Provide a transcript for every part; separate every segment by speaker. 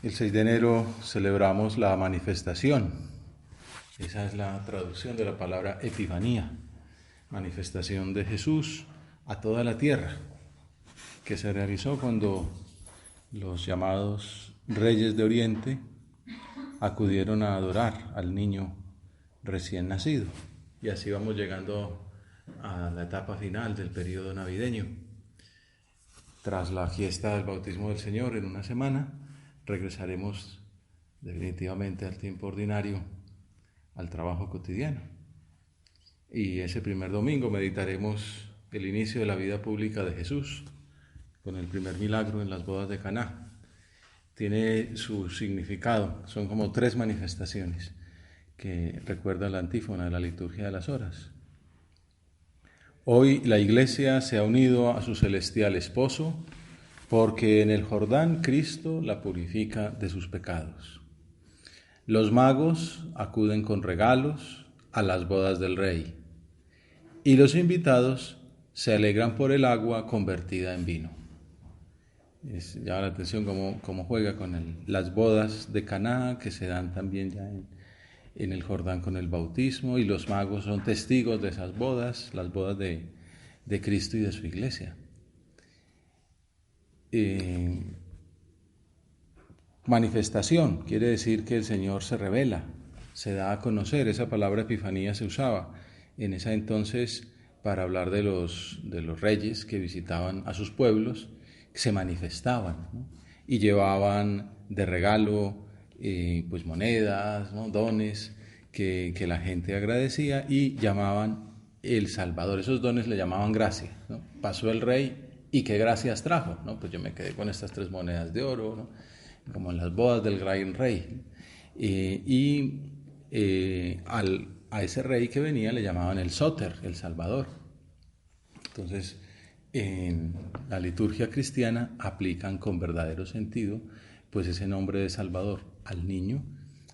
Speaker 1: El 6 de enero celebramos la manifestación. Esa es la traducción de la palabra Epifanía, manifestación de Jesús a toda la tierra, que se realizó cuando los llamados reyes de Oriente acudieron a adorar al niño recién nacido. Y así vamos llegando a la etapa final del periodo navideño. Tras la fiesta del bautismo del Señor en una semana, regresaremos definitivamente al tiempo ordinario, al trabajo cotidiano. Y ese primer domingo meditaremos el inicio de la vida pública de Jesús, con el primer milagro en las bodas de Caná. Tiene su significado, son como 3 manifestaciones que recuerdan la antífona de la liturgia de las horas. Hoy la Iglesia se ha unido a su celestial esposo porque en el Jordán Cristo la purifica de sus pecados. Los magos acuden con regalos a las bodas del Rey y los invitados se alegran por el agua convertida en vino. Llama la atención cómo juega con las bodas de Caná que se dan también ya en el Jordán con el bautismo, y los magos son testigos de esas bodas, las bodas de Cristo y de su iglesia. Manifestación quiere decir que el Señor se revela, se da a conocer. Esa palabra epifanía se usaba en ese entonces para hablar de los reyes que visitaban a sus pueblos, que se manifestaban, ¿no? Y llevaban de regalo pues monedas, ¿no? Dones que la gente agradecía y llamaban el Salvador. Esos dones le llamaban gracia, ¿no? Pasó el rey y qué gracias trajo, ¿no? Pues yo me quedé con estas 3 monedas de oro, ¿no? Como en las bodas del gran rey. A ese rey que venía le llamaban el Sóter, el Salvador. Entonces, en la liturgia cristiana aplican con verdadero sentido pues ese nombre de Salvador al niño,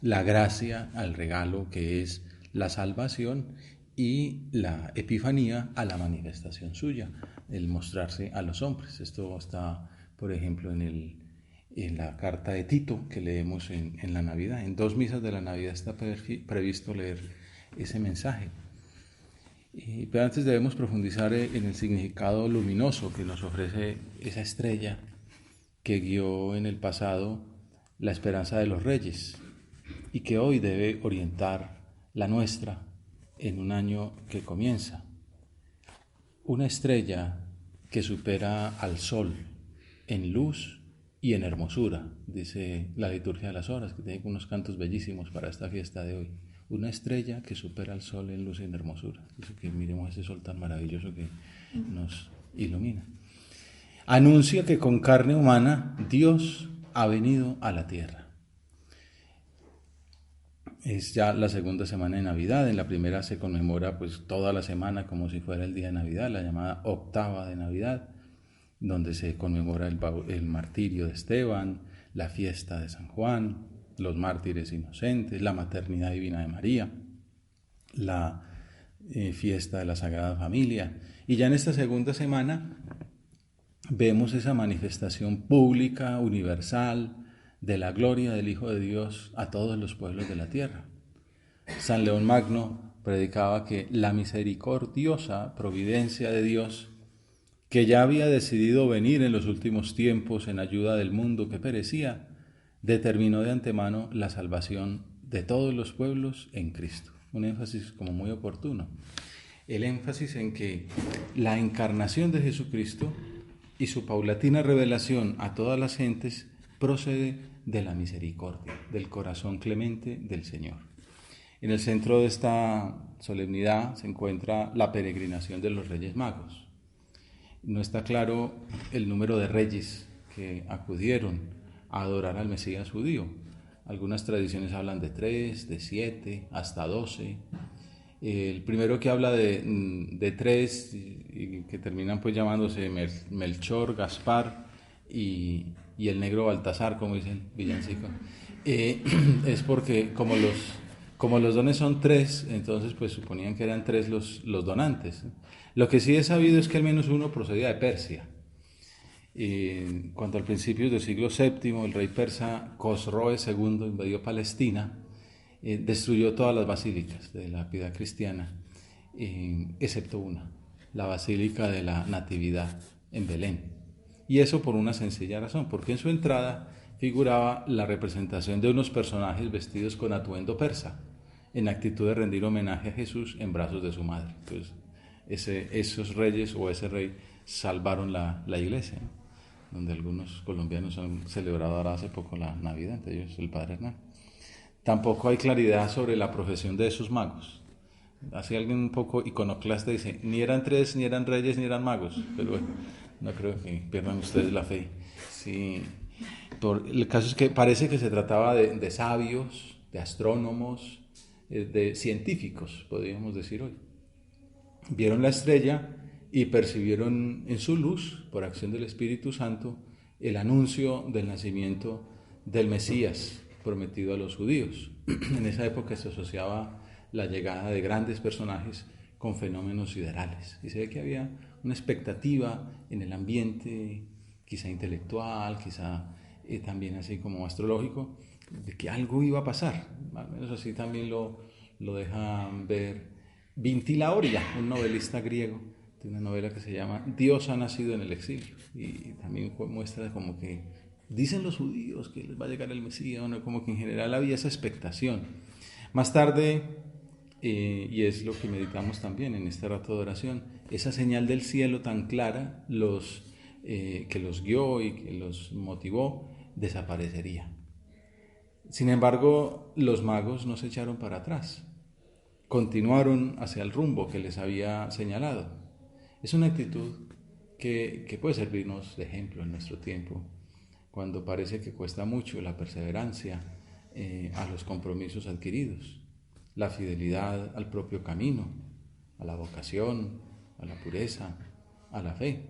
Speaker 1: la gracia al regalo que es la salvación, y la epifanía a la manifestación suya, el mostrarse a los hombres. Esto está, por ejemplo, en la carta de Tito que leemos en la Navidad. En 2 misas de la Navidad está previsto leer ese mensaje. Pero antes debemos profundizar en el significado luminoso que nos ofrece esa estrella que guió en el pasado la esperanza de los reyes y que hoy debe orientar la nuestra en un año que comienza. Una estrella que supera al sol en luz y en hermosura, dice la liturgia de las horas, que tiene unos cantos bellísimos para esta fiesta de hoy. Una estrella que supera al sol en luz y en hermosura. Dice que miremos ese sol tan maravilloso que nos ilumina. Anuncia que con carne humana Dios ha venido a la tierra. Es ya la segunda semana de Navidad. En la primera se conmemora pues toda la semana como si fuera el día de Navidad, la llamada octava de Navidad, donde se conmemora el martirio de Esteban, la fiesta de San Juan, los mártires inocentes, la maternidad divina de María, la fiesta de la Sagrada Familia. Y ya en esta segunda semana vemos esa manifestación pública, universal, de la gloria del Hijo de Dios a todos los pueblos de la tierra. San León Magno predicaba que la misericordiosa providencia de Dios, que ya había decidido venir en los últimos tiempos en ayuda del mundo que perecía, determinó de antemano la salvación de todos los pueblos en Cristo. Un énfasis como muy oportuno. El énfasis en que la encarnación de Jesucristo y su paulatina revelación a todas las gentes procede de la misericordia, del corazón clemente del Señor. En el centro de esta solemnidad se encuentra la peregrinación de los Reyes Magos. No está claro el número de reyes que acudieron a adorar al Mesías judío. Algunas tradiciones hablan de 3, de 7, hasta 12. El primero que habla de 3 y que terminan pues llamándose Melchor, Gaspar y el negro Baltasar, como dice el villancico, es porque como los dones son 3, entonces pues suponían que eran 3 los donantes. Lo que sí he sabido es que al menos uno procedía de Persia. Cuando al principio del siglo VII el rey persa Cosroes II invadió Palestina, destruyó todas las basílicas de la piedad cristiana, excepto una, la Basílica de la Natividad en Belén. Y eso por una sencilla razón, porque en su entrada figuraba la representación de unos personajes vestidos con atuendo persa, en actitud de rendir homenaje a Jesús en brazos de su madre. Entonces, esos reyes o ese rey salvaron la iglesia, ¿no? Donde algunos colombianos han celebrado ahora hace poco la Navidad, entre ellos el Padre Hernán. Tampoco hay claridad sobre la profesión de esos magos. Así alguien un poco iconoclasta dice, ni eran tres, ni eran reyes, ni eran magos. Pero bueno, no creo que pierdan ustedes la fe. Sí, el caso es que parece que se trataba de sabios, de astrónomos, de científicos, podríamos decir hoy. Vieron la estrella y percibieron en su luz, por acción del Espíritu Santo, el anuncio del nacimiento del Mesías prometido a los judíos. En esa época se asociaba la llegada de grandes personajes con fenómenos siderales. Y se ve que había una expectativa en el ambiente, quizá intelectual, quizá también así como astrológico, de que algo iba a pasar. Al menos así también lo deja ver Vinti Lauria, un novelista griego, de una novela que se llama Dios ha nacido en el exilio. Y también muestra como que dicen los judíos que les va a llegar el Mesías, ¿no? Como que en general había esa expectación. Más tarde, y es lo que meditamos también en este rato de oración, esa señal del cielo tan clara que los guió y que los motivó, desaparecería. Sin embargo, los magos no se echaron para atrás, continuaron hacia el rumbo que les había señalado. Es una actitud que puede servirnos de ejemplo en nuestro tiempo, cuando parece que cuesta mucho la perseverancia a los compromisos adquiridos, la fidelidad al propio camino, a la vocación, a la pureza, a la fe.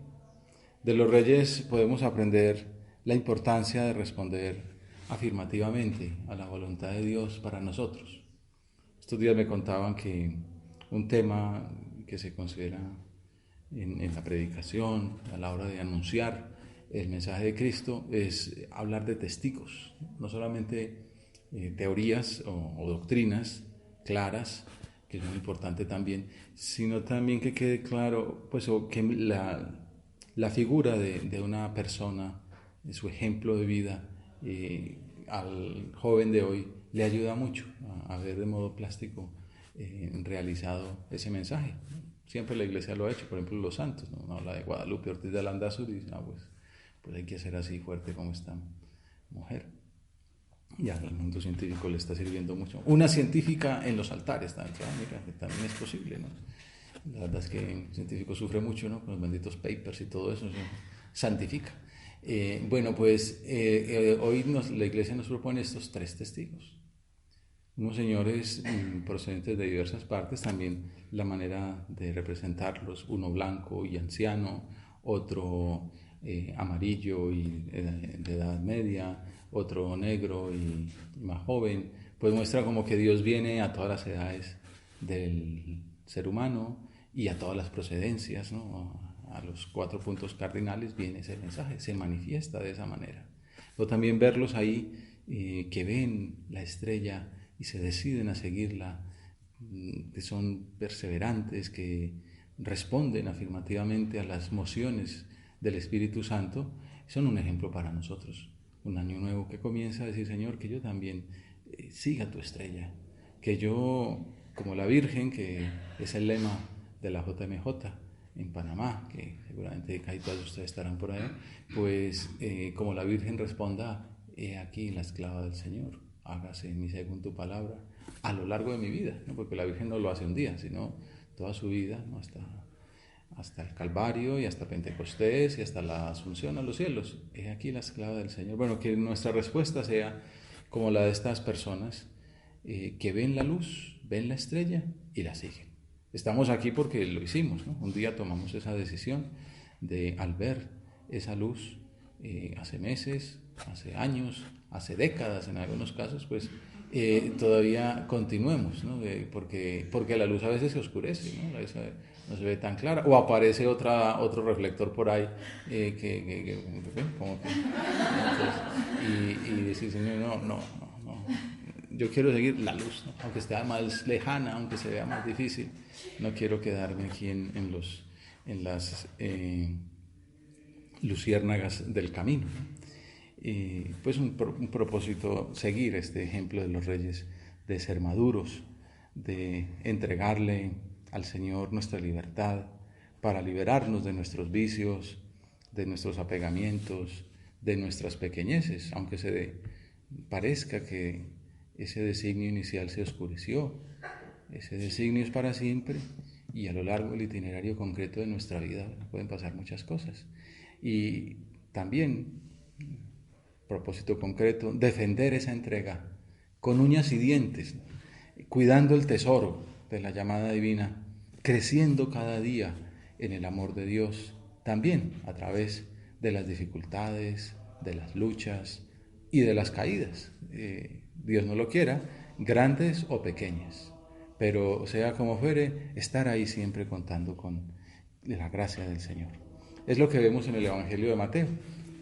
Speaker 1: De los reyes podemos aprender la importancia de responder afirmativamente a la voluntad de Dios para nosotros. Estos días me contaban que un tema que se considera en la predicación, a la hora de anunciar el mensaje de Cristo, es hablar de testigos, no solamente teorías o doctrinas claras, que es muy importante también, sino también que quede claro, pues, que la figura de una persona, su ejemplo de vida, al joven de hoy le ayuda mucho a ver de modo plástico realizado ese mensaje. Siempre la iglesia lo ha hecho, por ejemplo los santos, ¿no? Habla de Guadalupe Ortiz de Landazuri y dice, pues hay que ser así fuerte como esta mujer. Y al mundo científico le está sirviendo mucho. Una científica en los altares también, mira, que también es posible, ¿no? La verdad es que el científico sufre mucho, ¿no? Con los benditos papers y todo eso, santifica. Bueno, pues hoy la iglesia nos propone estos tres testigos. Unos señores procedentes de diversas partes, también la manera de representarlos, uno blanco y anciano, otro amarillo y de edad media, otro negro y más joven, pues muestra como que Dios viene a todas las edades del ser humano y a todas las procedencias, ¿no? A los 4 puntos cardinales viene ese mensaje, se manifiesta de esa manera. O también verlos ahí que ven la estrella y se deciden a seguirla, que son perseverantes, que responden afirmativamente a las mociones del Espíritu Santo, son un ejemplo para nosotros. Un año nuevo que comienza a decir, Señor, que yo también siga tu estrella, que yo, como la Virgen, que es el lema de la JMJ en Panamá, que seguramente casi todos ustedes estarán por ahí, pues como la Virgen responda, he aquí la esclava del Señor, hágase en mí según tu palabra, a lo largo de mi vida, ¿no? Porque la Virgen no lo hace un día, sino toda su vida, ¿no? hasta el Calvario y hasta Pentecostés y hasta la Asunción a los cielos. He aquí la esclava del Señor. Bueno, que nuestra respuesta sea como la de estas personas que ven la luz, ven la estrella y la siguen. Estamos aquí porque lo hicimos, ¿no? Un día tomamos esa decisión de, al ver esa luz, hace meses, hace años, hace décadas en algunos casos, pues todavía continuemos, ¿no? Porque la luz a veces se oscurece, ¿no? no se ve tan clara, o aparece otro reflector por ahí, como que y decir, Señor, no, yo quiero seguir la luz, ¿no? Aunque esté más lejana, aunque se vea más difícil, no quiero quedarme aquí en las luciérnagas del camino. Y pues un propósito, seguir este ejemplo de los reyes, de ser maduros, de entregarle al Señor nuestra libertad para liberarnos de nuestros vicios, de nuestros apegamientos, de nuestras pequeñeces, aunque parezca que ese designio inicial se oscureció. Ese designio es para siempre y a lo largo del itinerario concreto de nuestra vida pueden pasar muchas cosas. Y también, propósito concreto, defender esa entrega con uñas y dientes, cuidando el tesoro de la llamada divina, creciendo cada día en el amor de Dios, también a través de las dificultades, de las luchas y de las caídas. Dios no lo quiera, grandes o pequeñas, pero sea como fuere, estar ahí siempre contando con la gracia del Señor. Es lo que vemos en el Evangelio de Mateo,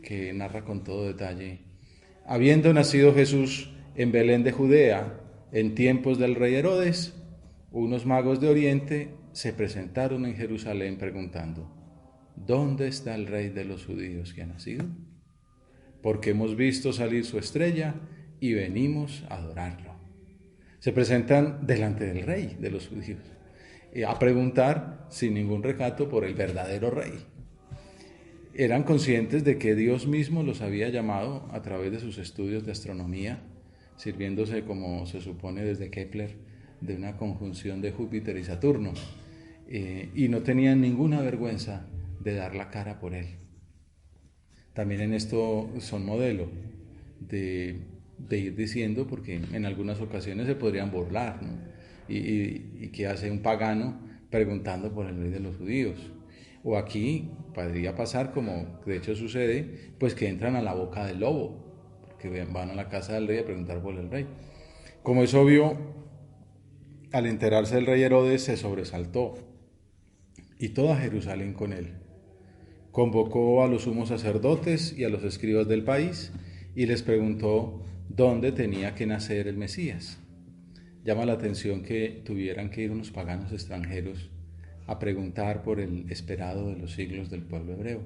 Speaker 1: que narra con todo detalle. Habiendo nacido Jesús en Belén de Judea, en tiempos del rey Herodes, unos magos de Oriente se presentaron en Jerusalén preguntando: ¿dónde está el rey de los judíos que ha nacido? Porque hemos visto salir su estrella y venimos a adorarlo. Se presentan delante del rey de los judíos a preguntar sin ningún recato por el verdadero rey. Eran conscientes de que Dios mismo los había llamado a través de sus estudios de astronomía, sirviéndose, como se supone desde Kepler, de una conjunción de Júpiter y Saturno, y no tenían ninguna vergüenza de dar la cara por él. También en esto son modelo de ir diciendo, porque en algunas ocasiones se podrían burlar, ¿no? Y qué hace un pagano preguntando por el rey de los judíos. O aquí podría pasar, como de hecho sucede, pues que entran a la boca del lobo, porque van a la casa del rey a preguntar por el rey. Como es obvio, al enterarse el rey Herodes se sobresaltó, y toda Jerusalén con él. Convocó a los sumos sacerdotes y a los escribas del país y les preguntó dónde tenía que nacer el Mesías. Llama la atención que tuvieran que ir unos paganos extranjeros a preguntar por el esperado de los siglos del pueblo hebreo.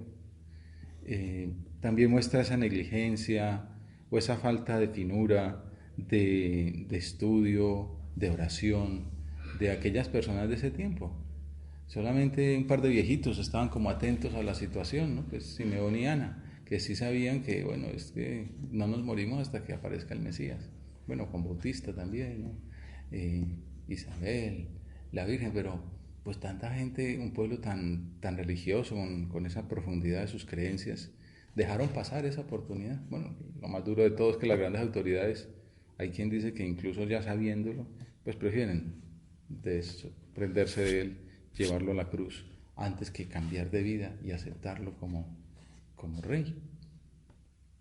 Speaker 1: También muestra esa negligencia o esa falta de finura, de estudio, de oración de aquellas personas de ese tiempo. Solamente un par de viejitos estaban como atentos a la situación, ¿no? Pues Simeón y Ana, que sí sabían que, bueno, es que no nos morimos hasta que aparezca el Mesías. Bueno, Juan Bautista también, ¿no? Isabel, la Virgen, pero pues tanta gente, un pueblo tan religioso, con esa profundidad de sus creencias, dejaron pasar esa oportunidad. Bueno, lo más duro de todo es que las grandes autoridades, hay quien dice que incluso ya sabiéndolo, pues prefieren desprenderse de él, llevarlo a la cruz, antes que cambiar de vida y aceptarlo como rey.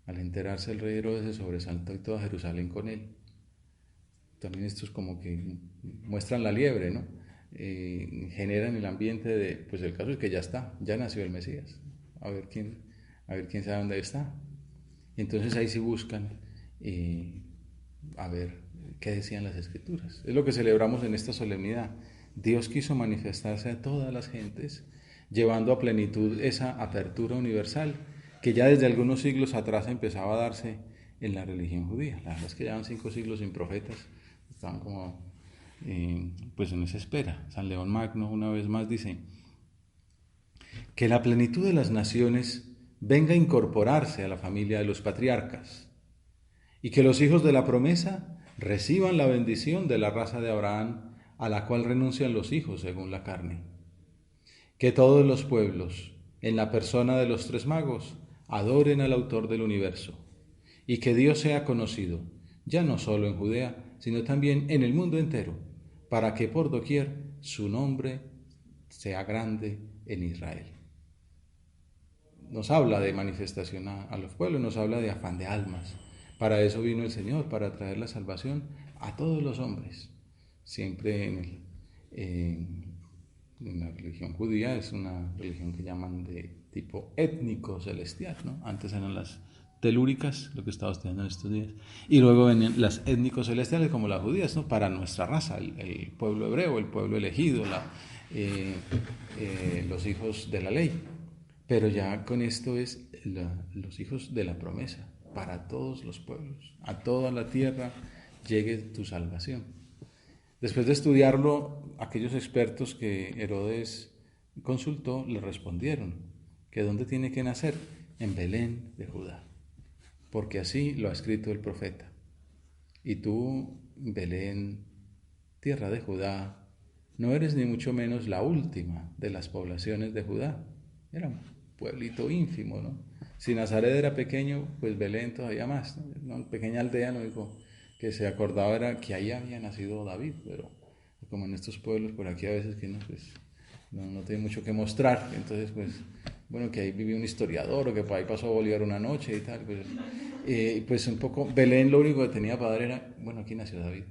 Speaker 1: Al enterarse el rey Herodes se sobresaltó y toda Jerusalén con él. También estos como que muestran la liebre, ¿no? Generan el ambiente de, pues el caso es que ya está, ya nació el Mesías, a ver quién sabe dónde está. Y entonces ahí sí buscan a ver qué decían las Escrituras. Es lo que celebramos en esta solemnidad. Dios quiso manifestarse a todas las gentes, llevando a plenitud esa apertura universal que ya desde algunos siglos atrás empezaba a darse en la religión judía. La verdad es que llevan 5 siglos sin profetas, estaban como pues en esa espera. San León Magno una vez más dice que la plenitud de las naciones venga a incorporarse a la familia de los patriarcas y que los hijos de la promesa reciban la bendición de la raza de Abraham, a la cual renuncian los hijos según la carne. Que todos los pueblos, en la persona de los 3 magos, adoren al autor del universo, y que Dios sea conocido, ya no solo en Judea, sino también en el mundo entero, para que por doquier su nombre sea grande en Israel. Nos habla de manifestación a los pueblos, nos habla de afán de almas. Para eso vino el Señor, para traer la salvación a todos los hombres, siempre la religión judía es una religión que llaman de tipo étnico celestial, ¿no? Antes eran las telúricas, lo que estaba estudiando en estos días, y luego venían las étnicos celestiales como las judías, ¿no? Para nuestra raza, el pueblo hebreo, el pueblo elegido, los hijos de la ley. Pero ya con esto es los hijos de la promesa, para todos los pueblos, a toda la tierra llegue tu salvación. Después de estudiarlo, aquellos expertos que Herodes consultó le respondieron que ¿dónde tiene que nacer? En Belén de Judá, porque así lo ha escrito el profeta. Y tú, Belén, tierra de Judá, no eres ni mucho menos la última de las poblaciones de Judá. Era un pueblito ínfimo, ¿no? Si Nazaret era pequeño, pues Belén todavía más, ¿no? Una pequeña aldea, lo único que se acordaba era que ahí había nacido David, pero como en estos pueblos por aquí a veces que no, pues, no tiene mucho que mostrar, entonces pues, bueno, que ahí vivió un historiador o que por ahí pasó Bolívar una noche y tal, pues un poco, Belén lo único que tenía para dar era, bueno, aquí nació David,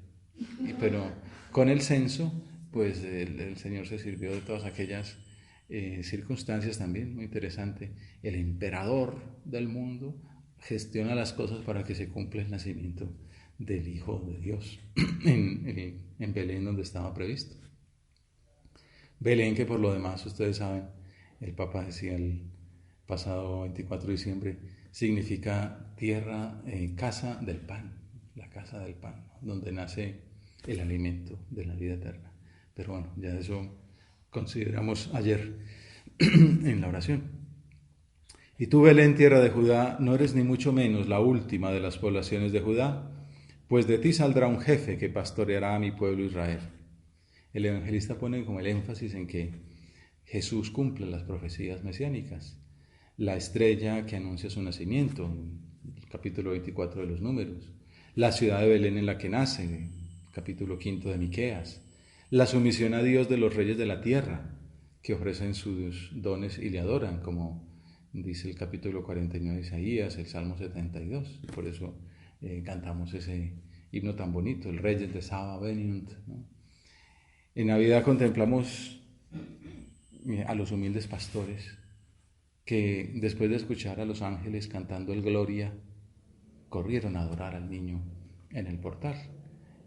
Speaker 1: pero con el censo, pues el Señor se sirvió de todas aquellas circunstancias también, muy interesante. El emperador del mundo gestiona las cosas para que se cumpla el nacimiento del Hijo de Dios en Belén, donde estaba previsto. Belén, que por lo demás, ustedes saben, el Papa decía el pasado 24 de diciembre, significa tierra, casa del pan, la casa del pan, donde nace el alimento de la vida eterna. Pero bueno, ya eso consideramos ayer en la oración. Y tú, Belén, tierra de Judá, no eres ni mucho menos la última de las poblaciones de Judá, pues de ti saldrá un jefe que pastoreará a mi pueblo Israel. El evangelista pone como el énfasis en que Jesús cumple las profecías mesiánicas. La estrella que anuncia su nacimiento, el capítulo 24 de los Números. La ciudad de Belén en la que nace, capítulo 5 de Miqueas. La sumisión a Dios de los reyes de la tierra, que ofrecen sus dones y le adoran, como dice el capítulo 49 de Isaías, el Salmo 72. Por eso cantamos ese himno tan bonito, el Reyes de Saba veniunt, ¿no? En Navidad contemplamos a los humildes pastores que después de escuchar a los ángeles cantando el Gloria, corrieron a adorar al niño en el portal.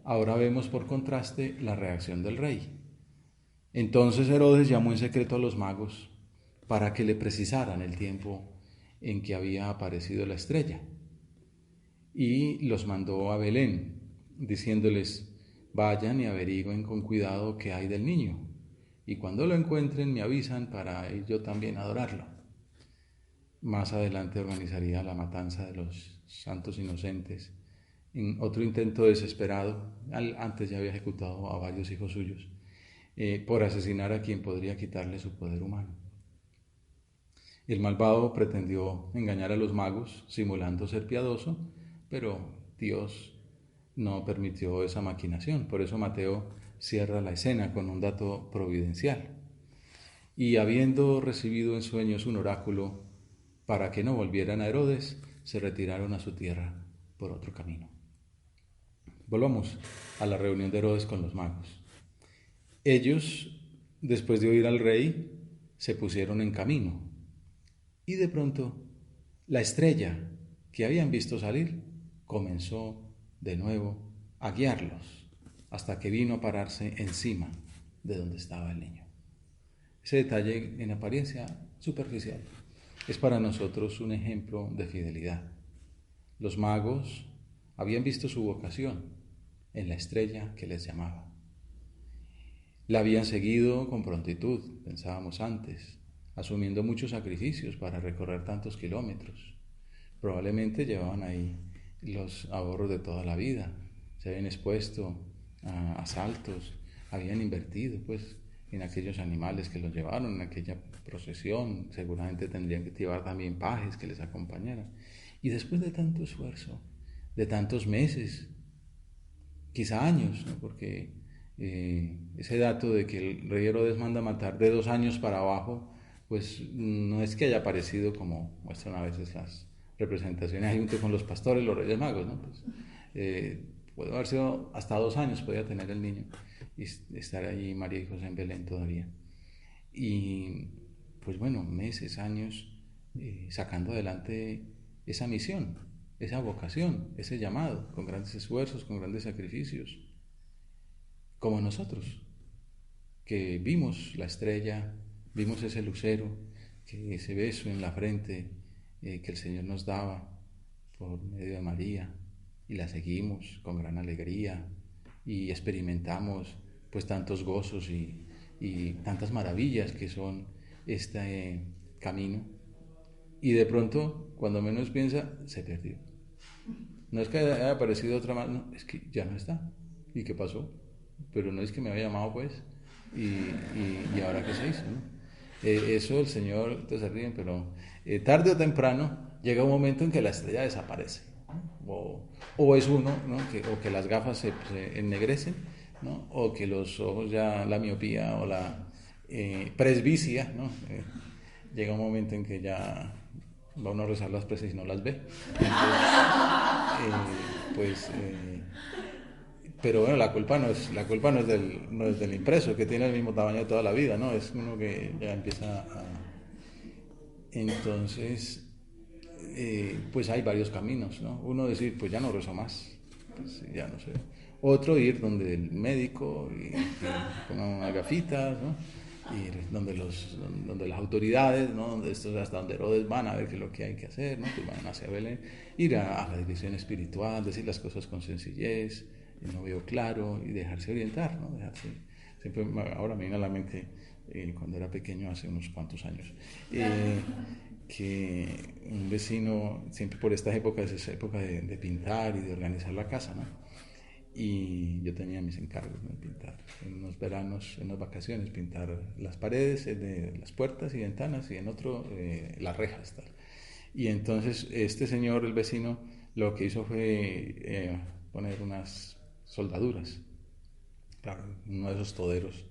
Speaker 1: Ahora vemos por contraste la reacción del rey. Entonces Herodes llamó en secreto a los magos para que le precisaran el tiempo en que había aparecido la estrella. Y los mandó a Belén, diciéndoles, vayan y averigüen con cuidado qué hay del niño, y cuando lo encuentren me avisan para ir yo también a adorarlo. Más adelante organizaría la matanza de los santos inocentes, en otro intento desesperado. Antes ya había ejecutado a varios hijos suyos, por asesinar a quien podría quitarle su poder humano. El malvado pretendió engañar a los magos, simulando ser piadoso, pero Dios no permitió esa maquinación. Por eso Mateo cierra la escena con un dato providencial. Y habiendo recibido en sueños un oráculo para que no volvieran a Herodes, se retiraron a su tierra por otro camino. Volvamos a la reunión de Herodes con los magos. Ellos, después de oír al rey, se pusieron en camino. Y de pronto, la estrella que habían visto salir comenzó de nuevo a guiarlos hasta que vino a pararse encima de donde estaba el niño. Ese detalle, en apariencia superficial, es para nosotros un ejemplo de fidelidad. Los magos habían visto su vocación en la estrella que les llamaba. La habían seguido con prontitud, pensábamos antes, asumiendo muchos sacrificios para recorrer tantos kilómetros. Probablemente llevaban ahí los ahorros de toda la vida, se habían expuesto a asaltos, habían invertido pues en aquellos animales que los llevaron, en aquella procesión, seguramente tendrían que llevar también pajes que les acompañaran. Y después de tanto esfuerzo, de tantos meses, quizá años, ¿no? Porque ese dato de que el rey Herodes manda matar de 2 años para abajo, pues no es que haya aparecido como muestran a veces las representaciones ahí junto con los pastores, los reyes magos, ¿no? Pues, puede haber sido hasta 2 años podía tener el niño y estar allí María y José en Belén todavía. y pues bueno, meses, años, sacando adelante esa misión, esa vocación, ese llamado, con grandes esfuerzos, con grandes sacrificios, como nosotros, que vimos la estrella, vimos ese lucero, que ese beso en la frente que el Señor nos daba por medio de María, y la seguimos con gran alegría y experimentamos pues tantos gozos y tantas maravillas que son este camino, y de pronto, cuando menos piensa, se perdió. No es que haya aparecido otra más, no, es que ya no está. ¿Y qué pasó? Pero no es que me había llamado, pues, y ahora qué se hizo, ¿no? Eso el Señor, ustedes se ríen, pero tarde o temprano llega un momento en que la estrella desaparece, ¿no? O es uno, ¿no? O que las gafas se ennegrecen, ¿no? O que los ojos ya, la miopía o la presbicia, ¿no? Llega un momento en que ya va uno a rezar las preces y no las ve. Entonces, pero bueno, la culpa no es del impreso, que tiene el mismo tamaño toda la vida, ¿no? Es uno que ya empieza a... Entonces, pues hay varios caminos, ¿no? Uno decir, pues ya no rezo más, pues ya no sé. Otro ir donde el médico y pongan unas gafitas, ¿no? Y donde las autoridades, ¿no? Donde estos, hasta donde Herodes van a ver qué es lo que hay que hacer, ¿no? Pues van hacia Belén, ir a la dirección espiritual, decir las cosas con sencillez, no veo claro, y dejarse orientar, ¿no? Siempre, ahora me viene a la mente, cuando era pequeño, hace unos cuantos años, que un vecino, siempre por estas épocas, es época de pintar y de organizar la casa, ¿no? Y yo tenía mis encargos de pintar, en unos veranos, en unas vacaciones, pintar las paredes de las puertas y ventanas, y en otro las rejas, tal. Y entonces este señor, el vecino, lo que hizo fue poner unas soldaduras, claro, uno de esos toderos,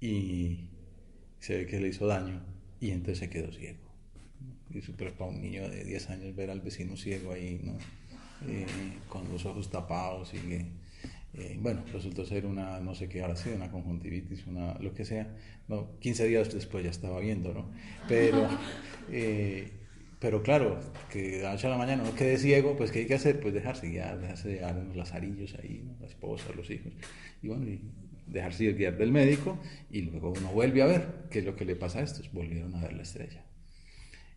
Speaker 1: y se ve que le hizo daño, y entonces se quedó ciego. Y súper para un niño de 10 años ver al vecino ciego ahí, ¿no? Con los ojos tapados, y bueno, resultó ser una, no sé qué ahora sí, una conjuntivitis, lo que sea. No, 15 días después ya estaba viendo, ¿no? Pero, pero claro, que de la noche a la mañana no quede ciego, pues ¿qué hay que hacer? Pues dejarse guiar en los lazarillos ahí, ¿no? La esposa, los hijos, y bueno, y dejarse guiar del médico, y luego uno vuelve a ver qué es lo que le pasa a estos. Volvieron a ver la estrella.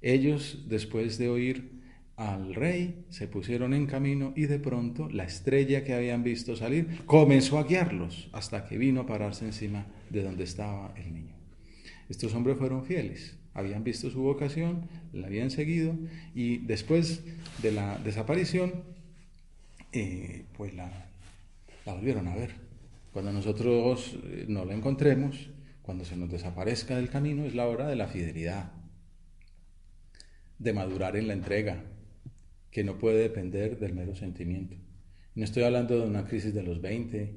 Speaker 1: Ellos, después de oír al rey, se pusieron en camino, y de pronto la estrella que habían visto salir comenzó a guiarlos hasta que vino a pararse encima de donde estaba el niño. Estos hombres fueron fieles, habían visto su vocación, la habían seguido, y después de la desaparición, pues la volvieron a ver. Cuando nosotros no la encontremos, cuando se nos desaparezca del camino, es la hora de la fidelidad, de madurar en la entrega, que no puede depender del mero sentimiento. No estoy hablando de una crisis de los 20,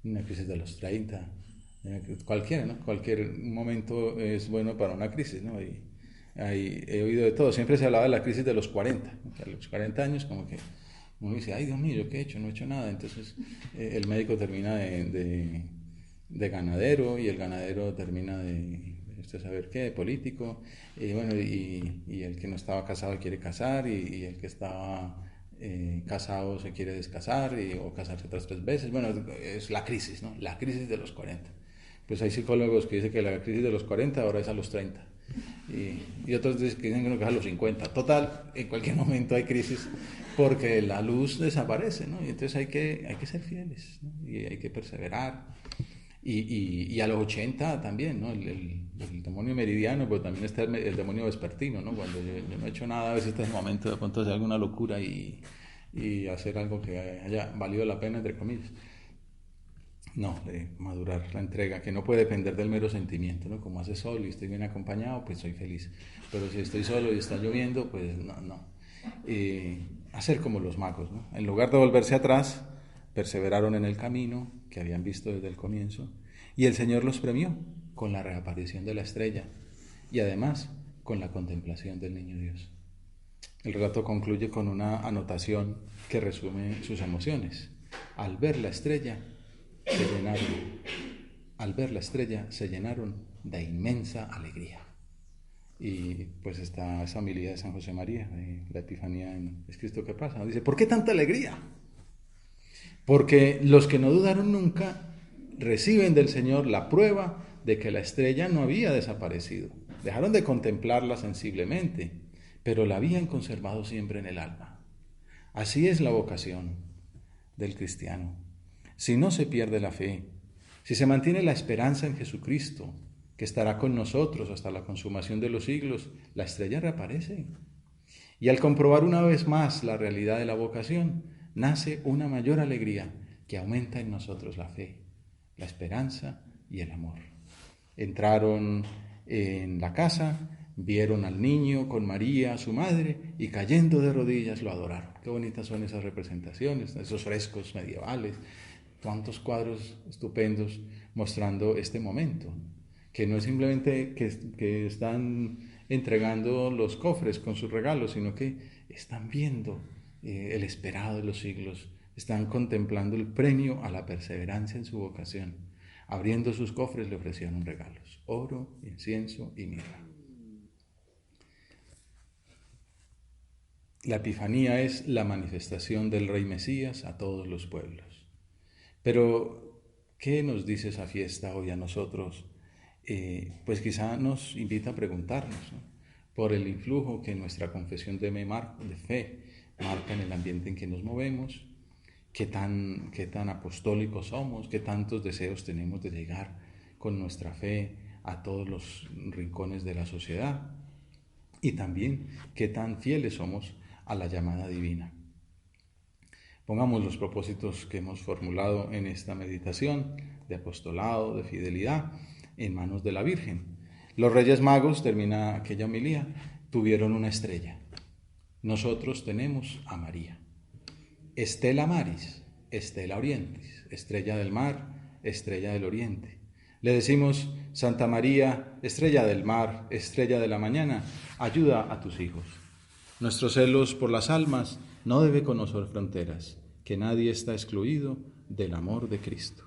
Speaker 1: una crisis de los 30, cualquiera, ¿no? Cualquier momento es bueno para una crisis, ¿no? He oído de todo. Siempre se hablaba de la crisis de los 40, ¿no? A los 40 años como que uno dice, ay Dios mío, ¿yo qué he hecho? No he hecho nada. Entonces el médico termina de ganadero, y el ganadero termina de usted saber qué, de político, y bueno, y el que no estaba casado quiere casar, y el que estaba casado se quiere descasar, o casarse otras 3 veces. Bueno, es la crisis, ¿no? La crisis de los 40. Pues hay psicólogos que dicen que la crisis de los 40 ahora es a los 30. Y otros que dicen que es a los 50. Total, en cualquier momento hay crisis, porque la luz desaparece, ¿no? Y entonces hay que ser fieles, ¿no? Y hay que perseverar. Y a los 80 también, ¿no? El demonio meridiano, pero también está el demonio vespertino, ¿no? Cuando yo no he hecho nada, a veces está el momento de pronto hacer alguna locura y hacer algo que haya valido la pena, entre comillas. No, de madurar la entrega, que no puede depender del mero sentimiento, ¿no? Como hace sol y estoy bien acompañado, pues soy feliz. Pero si estoy solo y está lloviendo, pues no. Hacer como los magos, ¿no? En lugar de volverse atrás, perseveraron en el camino que habían visto desde el comienzo, y el Señor los premió con la reaparición de la estrella, y además con la contemplación del niño Dios. El relato concluye con una anotación que resume sus emociones. Al ver la estrella se llenaron de inmensa alegría. Y pues está esa homilía de San José María, de la Epifanía en Es Cristo que pasa. Dice, ¿por qué tanta alegría? Porque los que no dudaron nunca reciben del Señor la prueba de que la estrella no había desaparecido. Dejaron de contemplarla sensiblemente, pero la habían conservado siempre en el alma. Así es la vocación del cristiano. Si no se pierde la fe, si se mantiene la esperanza en Jesucristo, que estará con nosotros hasta la consumación de los siglos, la estrella reaparece. Y al comprobar una vez más la realidad de la vocación, nace una mayor alegría que aumenta en nosotros la fe, la esperanza y el amor. Entraron en la casa, vieron al niño con María, su madre, y cayendo de rodillas lo adoraron. Qué bonitas son esas representaciones, esos frescos medievales, cuántos cuadros estupendos mostrando este momento, que no es simplemente que están entregando los cofres con sus regalos, sino que están viendo el esperado de los siglos, están contemplando el premio a la perseverancia en su vocación. Abriendo sus cofres le ofrecieron regalos, oro, incienso y mirra. La Epifanía es la manifestación del Rey Mesías a todos los pueblos. Pero, ¿qué nos dice esa fiesta hoy a nosotros? Pues quizá nos invita a preguntarnos, ¿no? Por el influjo que nuestra confesión de fe marca en el ambiente en que nos movemos, qué tan apostólicos somos, qué tantos deseos tenemos de llegar con nuestra fe a todos los rincones de la sociedad, y también qué tan fieles somos a la llamada divina. Pongamos los propósitos que hemos formulado en esta meditación de apostolado, de fidelidad, en manos de la Virgen. Los Reyes Magos, termina aquella homilía, tuvieron una estrella. Nosotros tenemos a María. Stella Maris, Stella Orientis, estrella del mar, estrella del oriente. Le decimos, Santa María, estrella del mar, estrella de la mañana, ayuda a tus hijos. Nuestros celos por las almas no debe conocer fronteras, que nadie está excluido del amor de Cristo.